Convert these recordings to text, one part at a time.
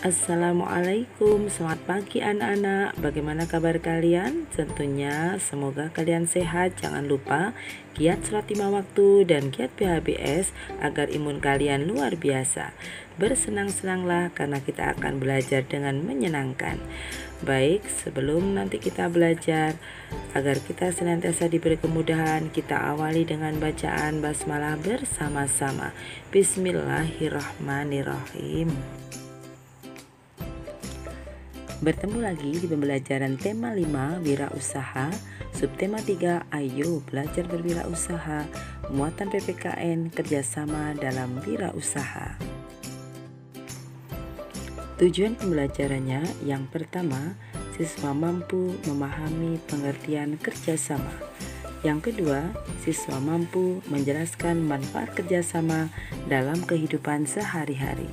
Assalamualaikum, selamat pagi anak-anak. Bagaimana kabar kalian? Tentunya semoga kalian sehat. Jangan lupa giat sholat 5 waktu dan giat PHBS agar imun kalian luar biasa. Bersenang-senanglah karena kita akan belajar dengan menyenangkan. Baik, sebelum nanti kita belajar, agar kita senantiasa diberi kemudahan, kita awali dengan bacaan basmalah bersama-sama. Bismillahirrahmanirrahim. Bertemu lagi di pembelajaran tema 5 wirausaha, subtema 3 ayo belajar berwirausaha, muatan PPKN kerjasama dalam wirausaha. Tujuan pembelajarannya yang pertama, siswa mampu memahami pengertian kerjasama. Yang kedua, siswa mampu menjelaskan manfaat kerjasama dalam kehidupan sehari-hari.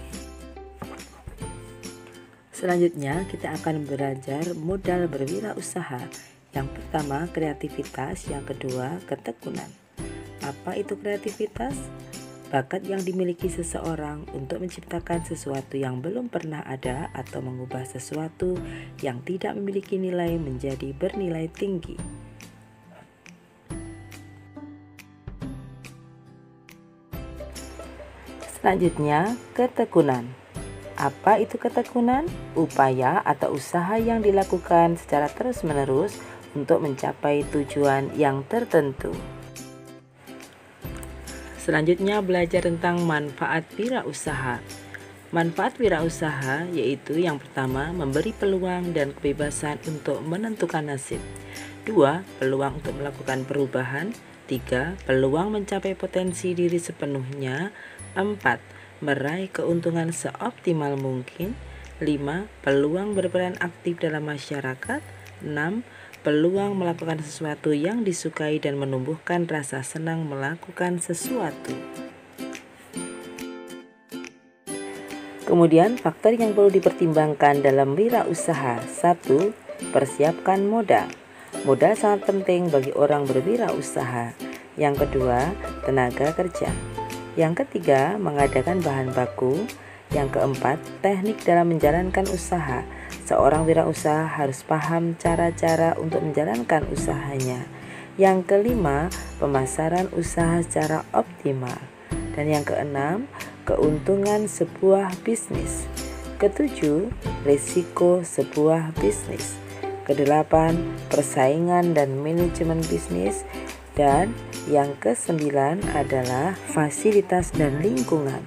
Selanjutnya kita akan belajar modal berwirausaha. Yang pertama kreativitas, yang kedua ketekunan. Apa itu kreativitas? Bakat yang dimiliki seseorang untuk menciptakan sesuatu yang belum pernah ada atau mengubah sesuatu yang tidak memiliki nilai menjadi bernilai tinggi. Selanjutnya ketekunan. Apa itu ketekunan? Upaya atau usaha yang dilakukan secara terus-menerus untuk mencapai tujuan yang tertentu. Selanjutnya belajar tentang manfaat wirausaha. Manfaat wirausaha yaitu yang pertama memberi peluang dan kebebasan untuk menentukan nasib. 2. Peluang untuk melakukan perubahan. 3. Peluang mencapai potensi diri sepenuhnya. 4. Meraih keuntungan seoptimal mungkin. 5. Peluang berperan aktif dalam masyarakat. 6. Peluang melakukan sesuatu yang disukai dan menumbuhkan rasa senang melakukan sesuatu. Kemudian faktor yang perlu dipertimbangkan dalam wirausaha. 1. Persiapkan modal. Modal sangat penting bagi orang berwirausaha. Yang kedua, tenaga kerja. Yang ketiga, mengadakan bahan baku. Yang keempat, teknik dalam menjalankan usaha. Seorang wirausaha harus paham cara-cara untuk menjalankan usahanya. Yang kelima, pemasaran usaha secara optimal. Dan yang keenam, keuntungan sebuah bisnis. Ketujuh, risiko sebuah bisnis. Kedelapan, persaingan dan manajemen bisnis. Dan yang kesembilan adalah fasilitas dan lingkungan.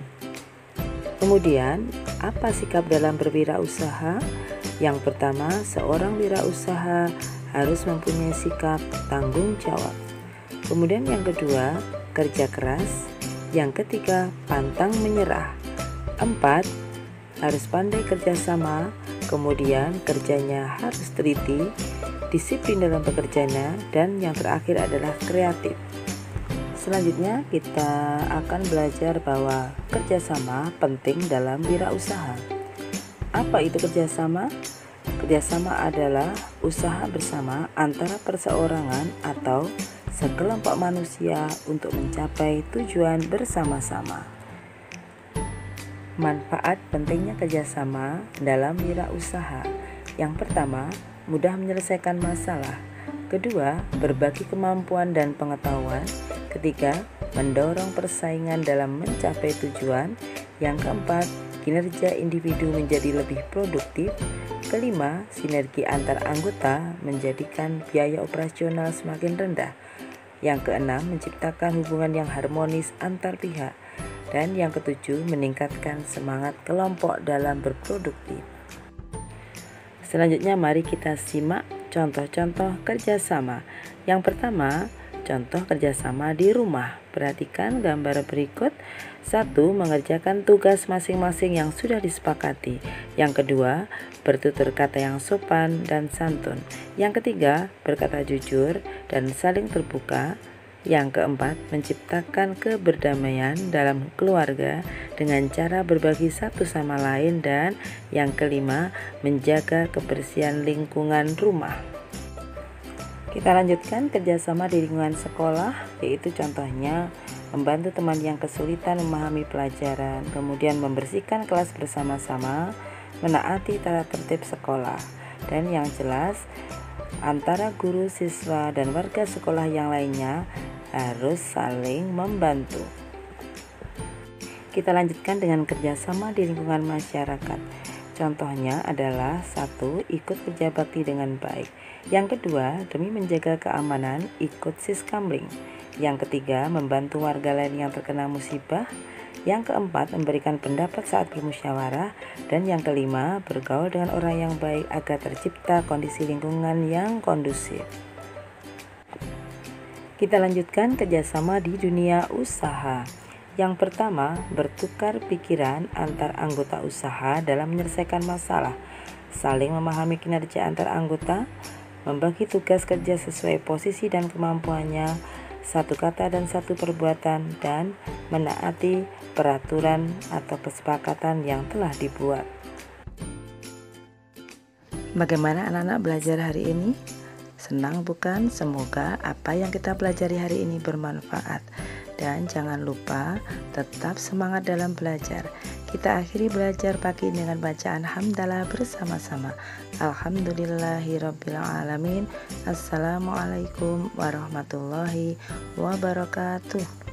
Kemudian, apa sikap dalam berwirausaha? Yang pertama, seorang wirausaha harus mempunyai sikap tanggung jawab. Kemudian yang kedua, kerja keras. Yang ketiga, pantang menyerah. 4. Harus pandai kerjasama. Kemudian kerjanya harus teliti, disiplin dalam bekerjanya, dan yang terakhir adalah kreatif. Selanjutnya kita akan belajar bahwa kerjasama penting dalam wirausaha. Apa itu kerjasama? Kerjasama adalah usaha bersama antara perseorangan atau sekelompok manusia untuk mencapai tujuan bersama-sama. Manfaat pentingnya kerjasama dalam wirausaha. Yang pertama, mudah menyelesaikan masalah. Kedua, berbagi kemampuan dan pengetahuan. Ketiga, mendorong persaingan dalam mencapai tujuan. Yang keempat, kinerja individu menjadi lebih produktif. Kelima, sinergi antar anggota menjadikan biaya operasional semakin rendah. Yang keenam, menciptakan hubungan yang harmonis antar pihak. Dan yang ketujuh, meningkatkan semangat kelompok dalam berproduktif. Selanjutnya mari kita simak contoh-contoh kerjasama. Yang pertama, contoh kerjasama di rumah. Perhatikan gambar berikut. 1. Mengerjakan tugas masing-masing yang sudah disepakati. Yang kedua, bertutur kata yang sopan dan santun. Yang ketiga, berkata jujur dan saling terbuka. Yang keempat, menciptakan keberdamaian dalam keluarga dengan cara berbagi satu sama lain. Dan yang kelima, menjaga kebersihan lingkungan rumah. Kita lanjutkan kerjasama di lingkungan sekolah, yaitu contohnya membantu teman yang kesulitan memahami pelajaran, kemudian membersihkan kelas bersama-sama, menaati tata tertib sekolah, dan yang jelas antara guru, siswa, dan warga sekolah yang lainnya harus saling membantu. Kita lanjutkan dengan kerjasama di lingkungan masyarakat. Contohnya adalah 1. Ikut kerja bakti dengan baik. Yang kedua, demi menjaga keamanan, ikut siskamling. Yang ketiga, membantu warga lain yang terkena musibah. Yang keempat, memberikan pendapat saat bermusyawarah. Dan yang kelima, bergaul dengan orang yang baik agar tercipta kondisi lingkungan yang kondusif. Kita lanjutkan kerjasama di dunia usaha. Yang pertama, bertukar pikiran antar anggota usaha dalam menyelesaikan masalah, saling memahami kinerja antar anggota, membagi tugas kerja sesuai posisi dan kemampuannya, satu kata dan satu perbuatan, dan menaati peraturan atau kesepakatan yang telah dibuat. Bagaimana anak-anak belajar hari ini? Senang bukan? Semoga apa yang kita pelajari hari ini bermanfaat. Dan jangan lupa tetap semangat dalam belajar. Kita akhiri belajar pagi dengan bacaan hamdalah bersama-sama. Alhamdulillahirabbil alamin. Assalamualaikum warahmatullahi wabarakatuh.